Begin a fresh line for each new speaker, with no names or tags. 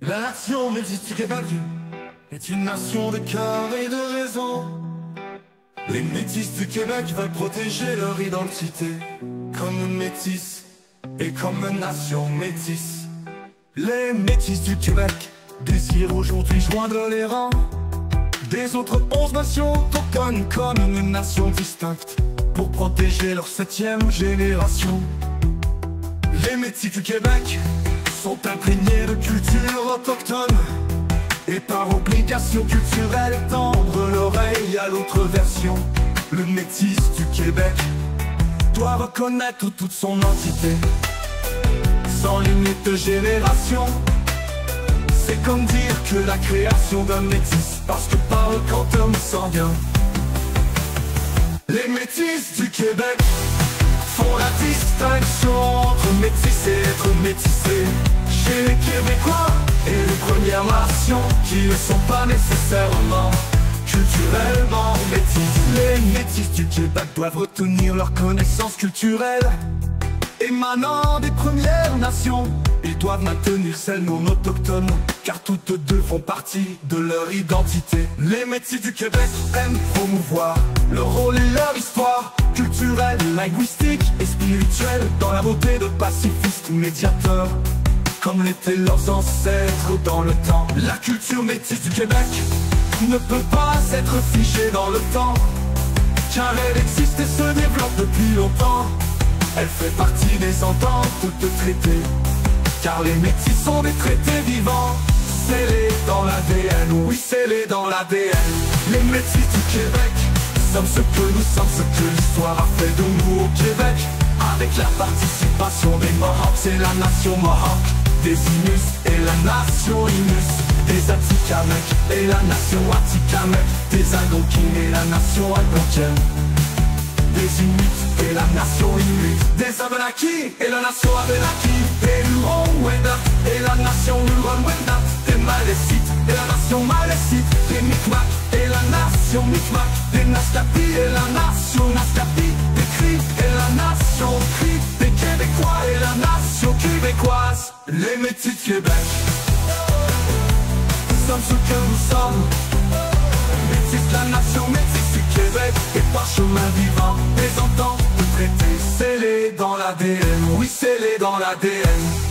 La nation métisse du Québec est une nation de cœur et de raison. Les métis du Québec veulent protéger leur identité comme métis et comme nation métisse. Les métis du Québec désirent aujourd'hui joindre les rangs des autres 11 nations autochtones comme une nation distincte pour protéger leur 7e génération. Les métis du Québec sont imprégnés de culture autochtone et par obligation culturelle tendre l'oreille à l'autre version. Le métis du Québec doit reconnaître toute son entité sans limite de génération. C'est comme dire que la création d'un métis parce que par le quantum sanguin. Les métis du Québec font la distinction entre métis et être métissé. Chez les Québécois et les Premières Nations qui ne sont pas nécessairement culturellement métis. Les métis du Québec doivent retenir leurs connaissances culturelles émanant des Premières Nations. Ils doivent maintenir celles non autochtones car toutes deux font partie de leur identité. Les métis du Québec aiment promouvoir leur rôle et leur histoire culturelle, linguistique et spirituelle dans la beauté de pacifistes médiateurs comme l'étaient leurs ancêtres dans le temps. La culture métisse du Québec ne peut pas être figée dans le temps car elle existe et se développe depuis longtemps. Elle fait partie des ententes de traités car les métis sont des traités vivants scellés dans l'ADN, oui scellés dans l'ADN. Les métis du Québec sommes ce que nous sommes, ce que l'histoire a fait de nous au Québec. Avec la participation des Mohawks, c'est la nation Mohawk, des Inus et la nation Inus, des Atikamekw et la nation Atikamekw, des Algonquins et la nation Algonquienne, des Inuits et la nation Inuit, des Abenaki et la nation Abenaki, des Huron-Wendat et la nation Huron-Wendat, des Malécites et la nation Malécite, des Micmac et la nation Micmac, des Naskapi et la nation Naskapi, des Cris et la nation Cri, des Québécois et la nation québécoise. Les métis de Québec sommes ce que nous sommes, métis de la nation, métis du Québec et parchemin vivant des ententes de traités scellés dans l'ADN, oui scellés dans l'ADN.